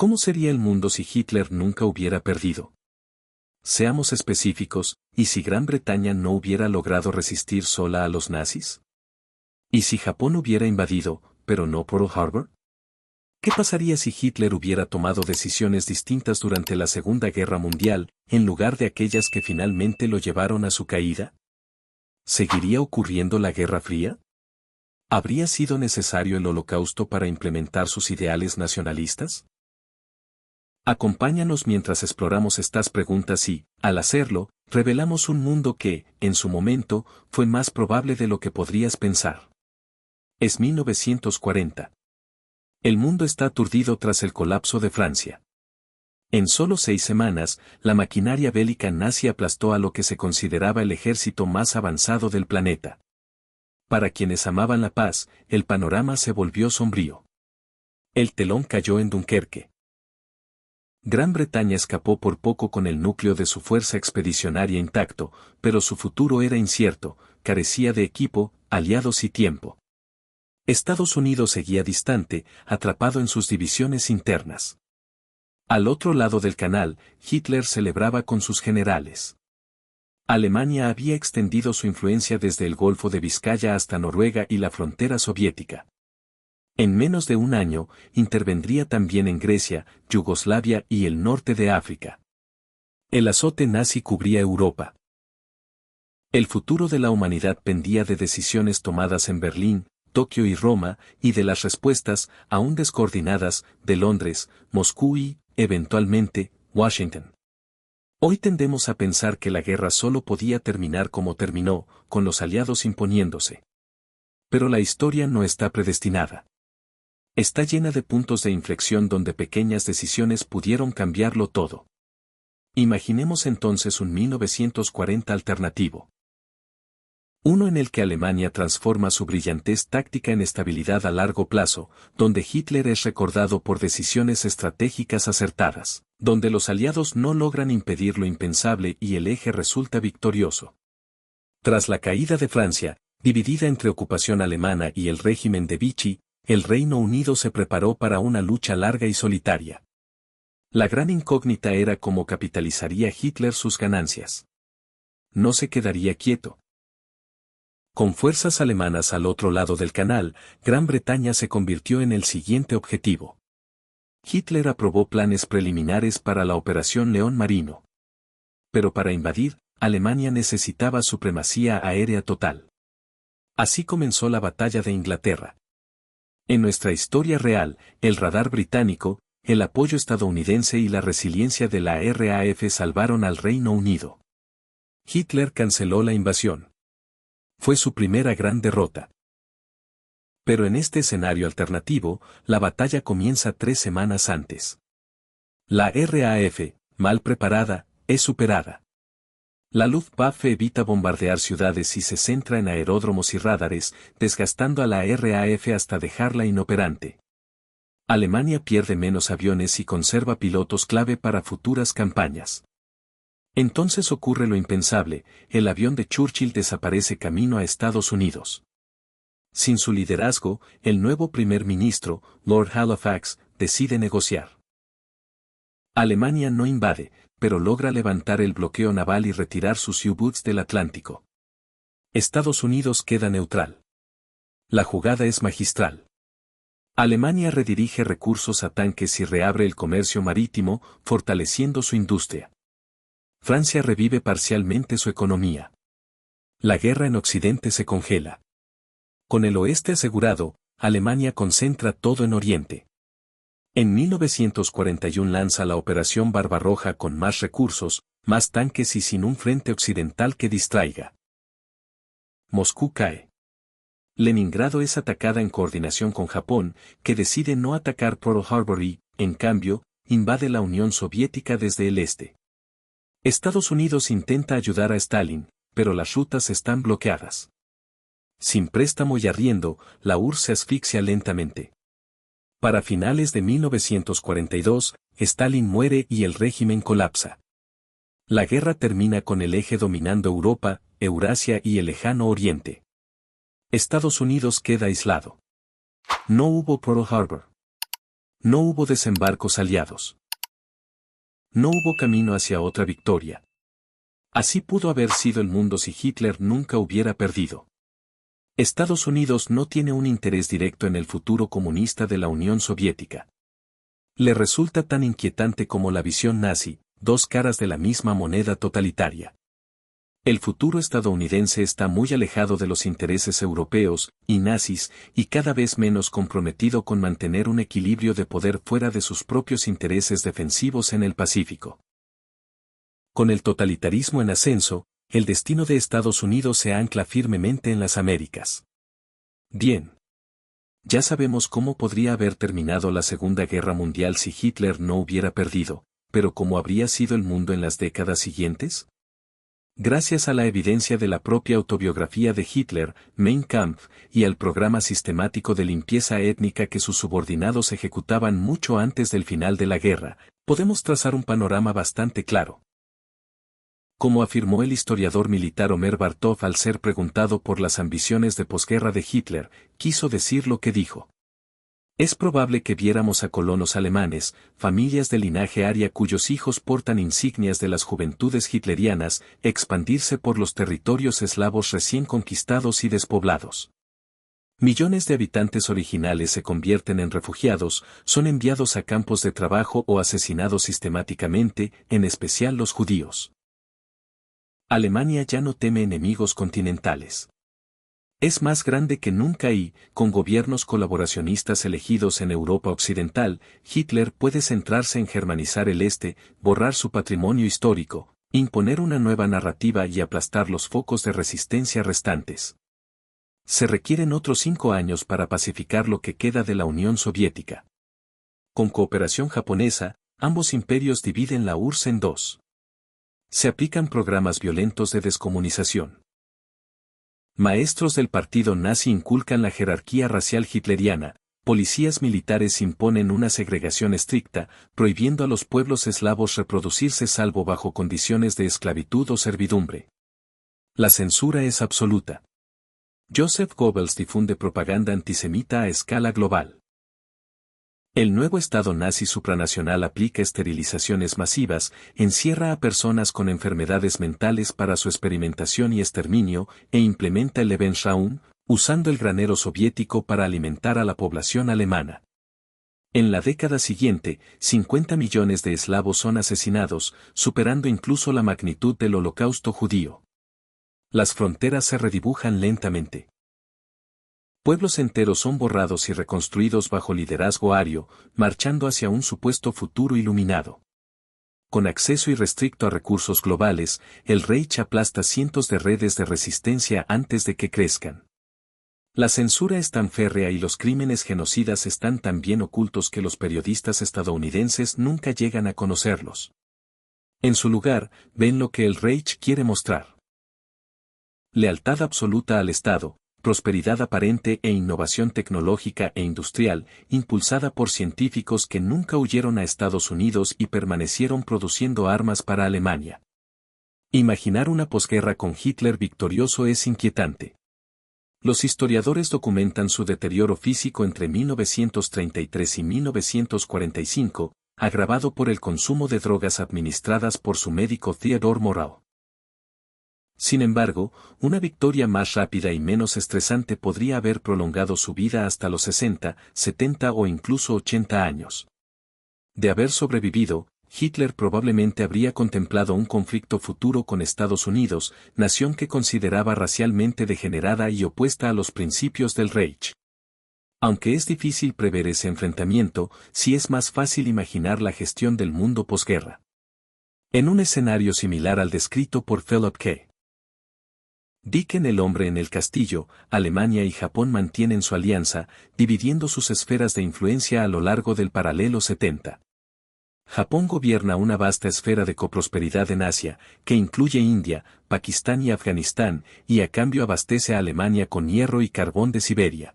¿Cómo sería el mundo si Hitler nunca hubiera perdido? Seamos específicos, ¿y si Gran Bretaña no hubiera logrado resistir sola a los nazis? ¿Y si Japón hubiera invadido, pero no Pearl Harbor? ¿Qué pasaría si Hitler hubiera tomado decisiones distintas durante la Segunda Guerra Mundial, en lugar de aquellas que finalmente lo llevaron a su caída? ¿Seguiría ocurriendo la Guerra Fría? ¿Habría sido necesario el Holocausto para implementar sus ideales nacionalistas? Acompáñanos mientras exploramos estas preguntas y, al hacerlo, revelamos un mundo que, en su momento, fue más probable de lo que podrías pensar. Es 1940. El mundo está aturdido tras el colapso de Francia. En solo 6 semanas, la maquinaria bélica nazi aplastó a lo que se consideraba el ejército más avanzado del planeta. Para quienes amaban la paz, el panorama se volvió sombrío. El telón cayó en Dunkerque. Gran Bretaña escapó por poco con el núcleo de su fuerza expedicionaria intacto, pero su futuro era incierto, carecía de equipo, aliados y tiempo. Estados Unidos seguía distante, atrapado en sus divisiones internas. Al otro lado del canal, Hitler celebraba con sus generales. Alemania había extendido su influencia desde el Golfo de Vizcaya hasta Noruega y la frontera soviética. En menos de un año, intervendría también en Grecia, Yugoslavia y el norte de África. El azote nazi cubría Europa. El futuro de la humanidad pendía de decisiones tomadas en Berlín, Tokio y Roma, y de las respuestas, aún descoordinadas, de Londres, Moscú y, eventualmente, Washington. Hoy tendemos a pensar que la guerra solo podía terminar como terminó, con los aliados imponiéndose. Pero la historia no está predestinada. Está llena de puntos de inflexión donde pequeñas decisiones pudieron cambiarlo todo. Imaginemos entonces un 1940 alternativo. Uno en el que Alemania transforma su brillantez táctica en estabilidad a largo plazo, donde Hitler es recordado por decisiones estratégicas acertadas, donde los aliados no logran impedir lo impensable y el eje resulta victorioso. Tras la caída de Francia, dividida entre ocupación alemana y el régimen de Vichy, el Reino Unido se preparó para una lucha larga y solitaria. La gran incógnita era cómo capitalizaría Hitler sus ganancias. No se quedaría quieto. Con fuerzas alemanas al otro lado del canal, Gran Bretaña se convirtió en el siguiente objetivo. Hitler aprobó planes preliminares para la Operación León Marino. Pero para invadir, Alemania necesitaba supremacía aérea total. Así comenzó la Batalla de Inglaterra. En nuestra historia real, el radar británico, el apoyo estadounidense y la resiliencia de la RAF salvaron al Reino Unido. Hitler canceló la invasión. Fue su primera gran derrota. Pero en este escenario alternativo, la batalla comienza 3 semanas antes. La RAF, mal preparada, es superada. La Luftwaffe evita bombardear ciudades y se centra en aeródromos y radares, desgastando a la RAF hasta dejarla inoperante. Alemania pierde menos aviones y conserva pilotos clave para futuras campañas. Entonces ocurre lo impensable, el avión de Churchill desaparece camino a Estados Unidos. Sin su liderazgo, el nuevo primer ministro, Lord Halifax, decide negociar. Alemania no invade, pero logra levantar el bloqueo naval y retirar sus U-Boots del Atlántico. Estados Unidos queda neutral. La jugada es magistral. Alemania redirige recursos a tanques y reabre el comercio marítimo, fortaleciendo su industria. Francia revive parcialmente su economía. La guerra en Occidente se congela. Con el oeste asegurado, Alemania concentra todo en Oriente. En 1941 lanza la Operación Barbarroja con más recursos, más tanques y sin un frente occidental que distraiga. Moscú cae. Leningrado es atacada en coordinación con Japón, que decide no atacar Pearl Harbor y, en cambio, invade la Unión Soviética desde el este. Estados Unidos intenta ayudar a Stalin, pero las rutas están bloqueadas. Sin préstamo y arriendo, la URSS se asfixia lentamente. Para finales de 1942, Stalin muere y el régimen colapsa. La guerra termina con el eje dominando Europa, Eurasia y el lejano Oriente. Estados Unidos queda aislado. No hubo Pearl Harbor. No hubo desembarcos aliados. No hubo camino hacia otra victoria. Así pudo haber sido el mundo si Hitler nunca hubiera perdido. Estados Unidos no tiene un interés directo en el futuro comunista de la Unión Soviética. Le resulta tan inquietante como la visión nazi, dos caras de la misma moneda totalitaria. El futuro estadounidense está muy alejado de los intereses europeos y nazis y cada vez menos comprometido con mantener un equilibrio de poder fuera de sus propios intereses defensivos en el Pacífico. Con el totalitarismo en ascenso, el destino de Estados Unidos se ancla firmemente en las Américas. Bien. Ya sabemos cómo podría haber terminado la Segunda Guerra Mundial si Hitler no hubiera perdido, pero ¿cómo habría sido el mundo en las décadas siguientes? Gracias a la evidencia de la propia autobiografía de Hitler, Mein Kampf, y al programa sistemático de limpieza étnica que sus subordinados ejecutaban mucho antes del final de la guerra, podemos trazar un panorama bastante claro. Como afirmó el historiador militar Omer Bartov al ser preguntado por las ambiciones de posguerra de Hitler, quiso decir lo que dijo. Es probable que viéramos a colonos alemanes, familias de linaje aria cuyos hijos portan insignias de las juventudes hitlerianas, expandirse por los territorios eslavos recién conquistados y despoblados. Millones de habitantes originales se convierten en refugiados, son enviados a campos de trabajo o asesinados sistemáticamente, en especial los judíos. Alemania ya no teme enemigos continentales. Es más grande que nunca y, con gobiernos colaboracionistas elegidos en Europa Occidental, Hitler puede centrarse en germanizar el Este, borrar su patrimonio histórico, imponer una nueva narrativa y aplastar los focos de resistencia restantes. Se requieren otros 5 años para pacificar lo que queda de la Unión Soviética. Con cooperación japonesa, ambos imperios dividen la URSS en dos. Se aplican programas violentos de descomunización. Maestros del partido nazi inculcan la jerarquía racial hitleriana, policías militares imponen una segregación estricta, prohibiendo a los pueblos eslavos reproducirse salvo bajo condiciones de esclavitud o servidumbre. La censura es absoluta. Joseph Goebbels difunde propaganda antisemita a escala global. El nuevo Estado nazi supranacional aplica esterilizaciones masivas, encierra a personas con enfermedades mentales para su experimentación y exterminio, e implementa el Lebensraum, usando el granero soviético para alimentar a la población alemana. En la década siguiente, 50 millones de eslavos son asesinados, superando incluso la magnitud del Holocausto judío. Las fronteras se redibujan lentamente. Pueblos enteros son borrados y reconstruidos bajo liderazgo ario, marchando hacia un supuesto futuro iluminado. Con acceso irrestricto a recursos globales, el Reich aplasta cientos de redes de resistencia antes de que crezcan. La censura es tan férrea y los crímenes genocidas están tan bien ocultos que los periodistas estadounidenses nunca llegan a conocerlos. En su lugar, ven lo que el Reich quiere mostrar. Lealtad absoluta al Estado, prosperidad aparente e innovación tecnológica e industrial, impulsada por científicos que nunca huyeron a Estados Unidos y permanecieron produciendo armas para Alemania. Imaginar una posguerra con Hitler victorioso es inquietante. Los historiadores documentan su deterioro físico entre 1933 y 1945, agravado por el consumo de drogas administradas por su médico Theodor Morau. Sin embargo, una victoria más rápida y menos estresante podría haber prolongado su vida hasta los 60, 70 o incluso 80 años. De haber sobrevivido, Hitler probablemente habría contemplado un conflicto futuro con Estados Unidos, nación que consideraba racialmente degenerada y opuesta a los principios del Reich. Aunque es difícil prever ese enfrentamiento, sí es más fácil imaginar la gestión del mundo posguerra. En un escenario similar al descrito por Philip K. Dick en El hombre en el castillo, Alemania y Japón mantienen su alianza, dividiendo sus esferas de influencia a lo largo del paralelo 70. Japón gobierna una vasta esfera de coprosperidad en Asia, que incluye India, Pakistán y Afganistán, y a cambio abastece a Alemania con hierro y carbón de Siberia.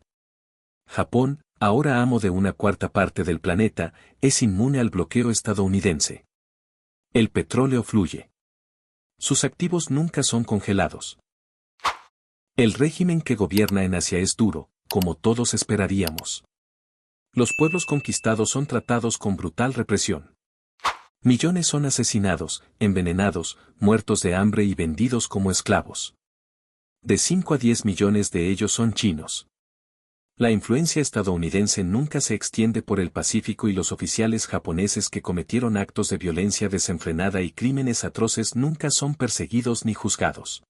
Japón, ahora amo de una cuarta parte del planeta, es inmune al bloqueo estadounidense. El petróleo fluye. Sus activos nunca son congelados. El régimen que gobierna en Asia es duro, como todos esperaríamos. Los pueblos conquistados son tratados con brutal represión. Millones son asesinados, envenenados, muertos de hambre y vendidos como esclavos. De 5 a 10 millones de ellos son chinos. La influencia estadounidense nunca se extiende por el Pacífico y los oficiales japoneses que cometieron actos de violencia desenfrenada y crímenes atroces nunca son perseguidos ni juzgados.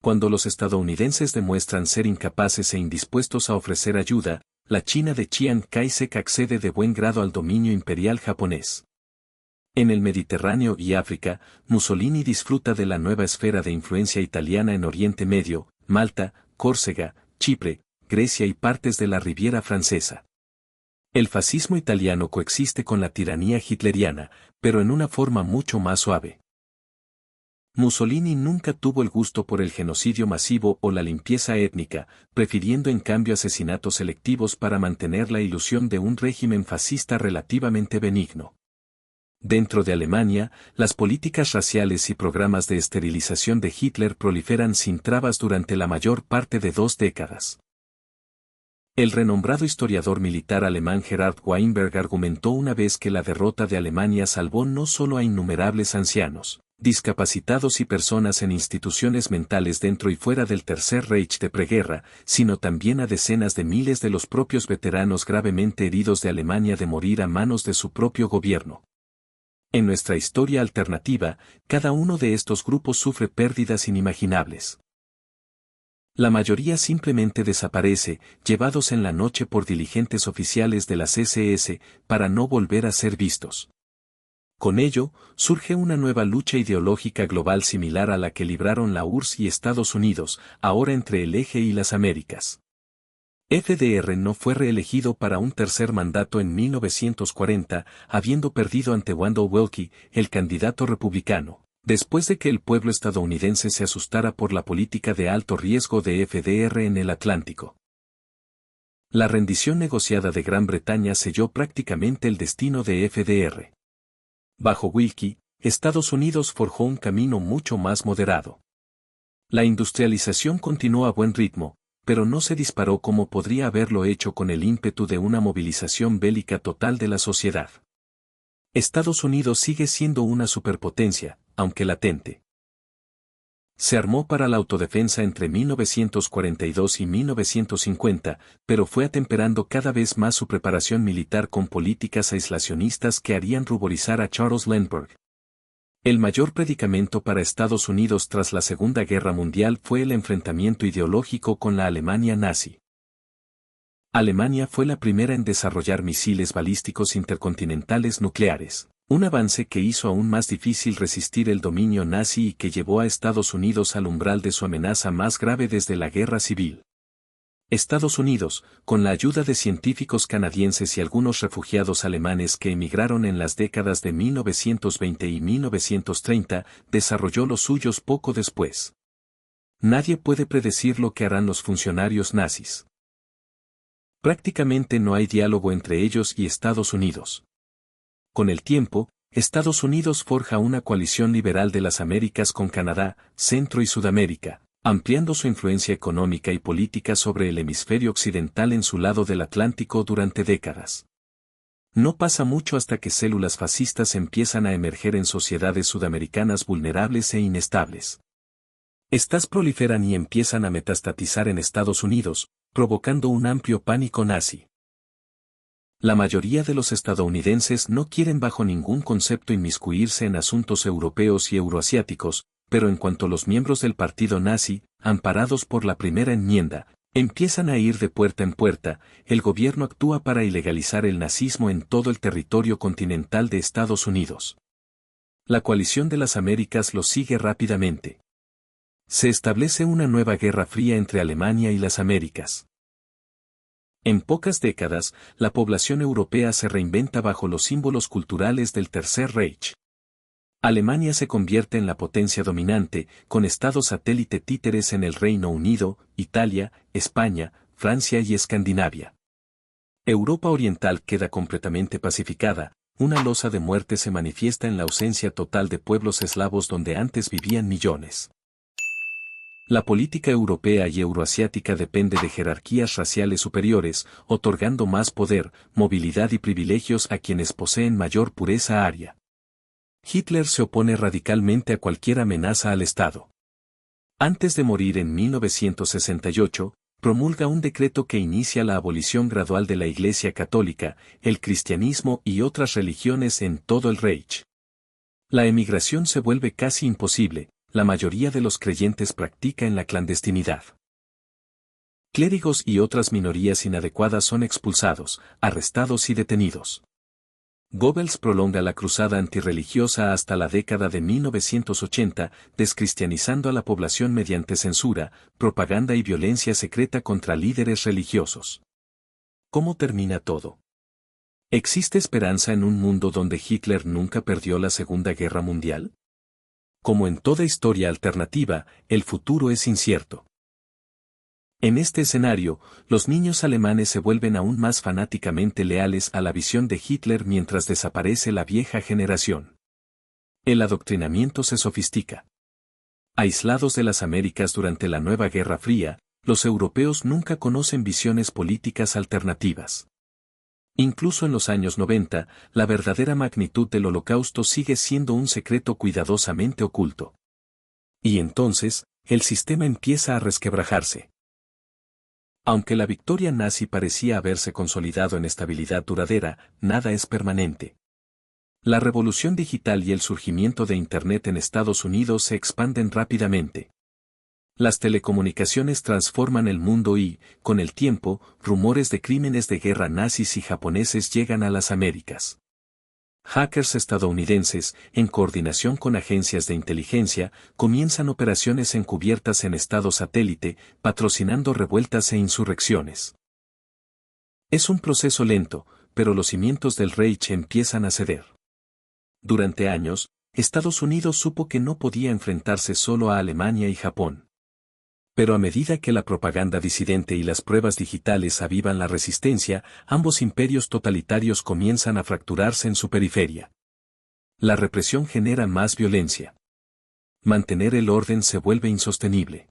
Cuando los estadounidenses demuestran ser incapaces e indispuestos a ofrecer ayuda, la China de Chiang Kai-shek accede de buen grado al dominio imperial japonés. En el Mediterráneo y África, Mussolini disfruta de la nueva esfera de influencia italiana en Oriente Medio, Malta, Córcega, Chipre, Grecia y partes de la Riviera Francesa. El fascismo italiano coexiste con la tiranía hitleriana, pero en una forma mucho más suave. Mussolini nunca tuvo el gusto por el genocidio masivo o la limpieza étnica, prefiriendo en cambio asesinatos selectivos para mantener la ilusión de un régimen fascista relativamente benigno. Dentro de Alemania, las políticas raciales y programas de esterilización de Hitler proliferan sin trabas durante la mayor parte de 2 décadas. El renombrado historiador militar alemán Gerhard Weinberg argumentó una vez que la derrota de Alemania salvó no solo a innumerables ancianos, discapacitados y personas en instituciones mentales dentro y fuera del Tercer Reich de preguerra, sino también a decenas de miles de los propios veteranos gravemente heridos de Alemania de morir a manos de su propio gobierno. En nuestra historia alternativa, cada uno de estos grupos sufre pérdidas inimaginables. La mayoría simplemente desaparece, llevados en la noche por diligentes oficiales de las SS, para no volver a ser vistos. Con ello, surge una nueva lucha ideológica global similar a la que libraron la URSS y Estados Unidos, ahora entre el Eje y las Américas. FDR no fue reelegido para un tercer mandato en 1940, habiendo perdido ante Wendell Willkie, el candidato republicano, después de que el pueblo estadounidense se asustara por la política de alto riesgo de FDR en el Atlántico. La rendición negociada de Gran Bretaña selló prácticamente el destino de FDR. Bajo Willkie, Estados Unidos forjó un camino mucho más moderado. La industrialización continuó a buen ritmo, pero no se disparó como podría haberlo hecho con el ímpetu de una movilización bélica total de la sociedad. Estados Unidos sigue siendo una superpotencia, aunque latente. Se armó para la autodefensa entre 1942 y 1950, pero fue atemperando cada vez más su preparación militar con políticas aislacionistas que harían ruborizar a Charles Lindbergh. El mayor predicamento para Estados Unidos tras la Segunda Guerra Mundial fue el enfrentamiento ideológico con la Alemania nazi. Alemania fue la primera en desarrollar misiles balísticos intercontinentales nucleares, un avance que hizo aún más difícil resistir el dominio nazi y que llevó a Estados Unidos al umbral de su amenaza más grave desde la Guerra Civil. Estados Unidos, con la ayuda de científicos canadienses y algunos refugiados alemanes que emigraron en las décadas de 1920 y 1930, desarrolló los suyos poco después. Nadie puede predecir lo que harán los funcionarios nazis. Prácticamente no hay diálogo entre ellos y Estados Unidos. Con el tiempo, Estados Unidos forja una coalición liberal de las Américas con Canadá, Centro y Sudamérica, ampliando su influencia económica y política sobre el hemisferio occidental en su lado del Atlántico durante décadas. No pasa mucho hasta que células fascistas empiezan a emerger en sociedades sudamericanas vulnerables e inestables. Estas proliferan y empiezan a metastatizar en Estados Unidos, provocando un amplio pánico nazi. La mayoría de los estadounidenses no quieren bajo ningún concepto inmiscuirse en asuntos europeos y euroasiáticos, pero en cuanto los miembros del partido nazi, amparados por la primera enmienda, empiezan a ir de puerta en puerta, el gobierno actúa para ilegalizar el nazismo en todo el territorio continental de Estados Unidos. La coalición de las Américas lo sigue rápidamente. Se establece una nueva guerra fría entre Alemania y las Américas. En pocas décadas, la población europea se reinventa bajo los símbolos culturales del Tercer Reich. Alemania se convierte en la potencia dominante, con estados satélite títeres en el Reino Unido, Italia, España, Francia y Escandinavia. Europa Oriental queda completamente pacificada, una losa de muerte se manifiesta en la ausencia total de pueblos eslavos donde antes vivían millones. La política europea y euroasiática depende de jerarquías raciales superiores, otorgando más poder, movilidad y privilegios a quienes poseen mayor pureza aria. Hitler se opone radicalmente a cualquier amenaza al Estado. Antes de morir en 1968, promulga un decreto que inicia la abolición gradual de la Iglesia Católica, el cristianismo y otras religiones en todo el Reich. La emigración se vuelve casi imposible, la mayoría de los creyentes practica en la clandestinidad. Clérigos y otras minorías inadecuadas son expulsados, arrestados y detenidos. Goebbels prolonga la cruzada antirreligiosa hasta la década de 1980, descristianizando a la población mediante censura, propaganda y violencia secreta contra líderes religiosos. ¿Cómo termina todo? ¿Existe esperanza en un mundo donde Hitler nunca perdió la Segunda Guerra Mundial? Como en toda historia alternativa, el futuro es incierto. En este escenario, los niños alemanes se vuelven aún más fanáticamente leales a la visión de Hitler mientras desaparece la vieja generación. El adoctrinamiento se sofistica. Aislados de las Américas durante la Nueva Guerra Fría, los europeos nunca conocen visiones políticas alternativas. Incluso en los años 90, la verdadera magnitud del Holocausto sigue siendo un secreto cuidadosamente oculto. Y entonces, el sistema empieza a resquebrajarse. Aunque la victoria nazi parecía haberse consolidado en estabilidad duradera, nada es permanente. La revolución digital y el surgimiento de Internet en Estados Unidos se expanden rápidamente. Las telecomunicaciones transforman el mundo y, con el tiempo, rumores de crímenes de guerra nazis y japoneses llegan a las Américas. Hackers estadounidenses, en coordinación con agencias de inteligencia, comienzan operaciones encubiertas en estados satélite, patrocinando revueltas e insurrecciones. Es un proceso lento, pero los cimientos del Reich empiezan a ceder. Durante años, Estados Unidos supo que no podía enfrentarse solo a Alemania y Japón. Pero a medida que la propaganda disidente y las pruebas digitales avivan la resistencia, ambos imperios totalitarios comienzan a fracturarse en su periferia. La represión genera más violencia. Mantener el orden se vuelve insostenible.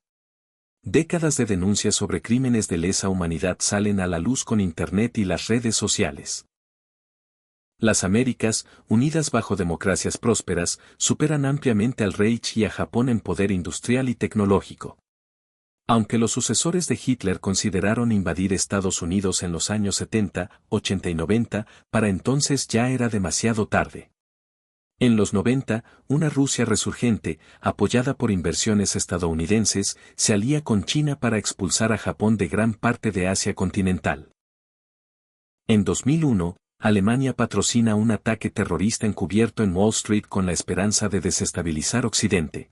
Décadas de denuncias sobre crímenes de lesa humanidad salen a la luz con Internet y las redes sociales. Las Américas, unidas bajo democracias prósperas, superan ampliamente al Reich y a Japón en poder industrial y tecnológico. Aunque los sucesores de Hitler consideraron invadir Estados Unidos en los años 70, 80 y 90, para entonces ya era demasiado tarde. En los 90, una Rusia resurgente, apoyada por inversiones estadounidenses, se alía con China para expulsar a Japón de gran parte de Asia continental. En 2001, Alemania patrocina un ataque terrorista encubierto en Wall Street con la esperanza de desestabilizar Occidente.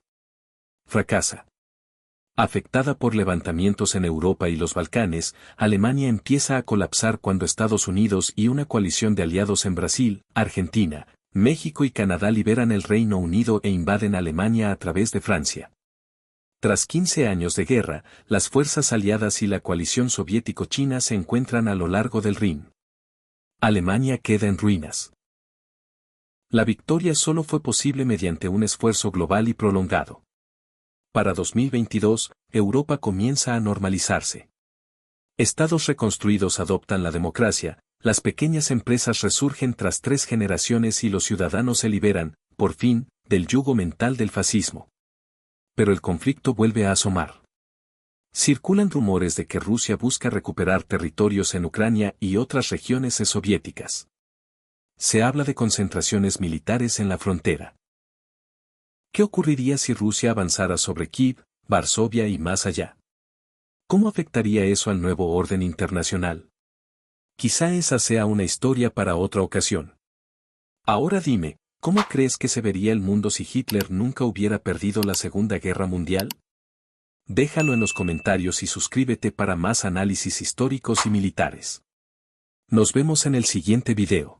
Fracasa. Afectada por levantamientos en Europa y los Balcanes, Alemania empieza a colapsar cuando Estados Unidos y una coalición de aliados en Brasil, Argentina, México y Canadá liberan el Reino Unido e invaden Alemania a través de Francia. Tras 15 años de guerra, las fuerzas aliadas y la coalición soviético-china se encuentran a lo largo del Rin. Alemania queda en ruinas. La victoria solo fue posible mediante un esfuerzo global y prolongado. Para 2022, Europa comienza a normalizarse. Estados reconstruidos adoptan la democracia, las pequeñas empresas resurgen tras 3 generaciones y los ciudadanos se liberan, por fin, del yugo mental del fascismo. Pero el conflicto vuelve a asomar. Circulan rumores de que Rusia busca recuperar territorios en Ucrania y otras regiones soviéticas. Se habla de concentraciones militares en la frontera. ¿Qué ocurriría si Rusia avanzara sobre Kiev, Varsovia y más allá? ¿Cómo afectaría eso al nuevo orden internacional? Quizá esa sea una historia para otra ocasión. Ahora dime, ¿cómo crees que se vería el mundo si Hitler nunca hubiera perdido la Segunda Guerra Mundial? Déjalo en los comentarios y suscríbete para más análisis históricos y militares. Nos vemos en el siguiente video.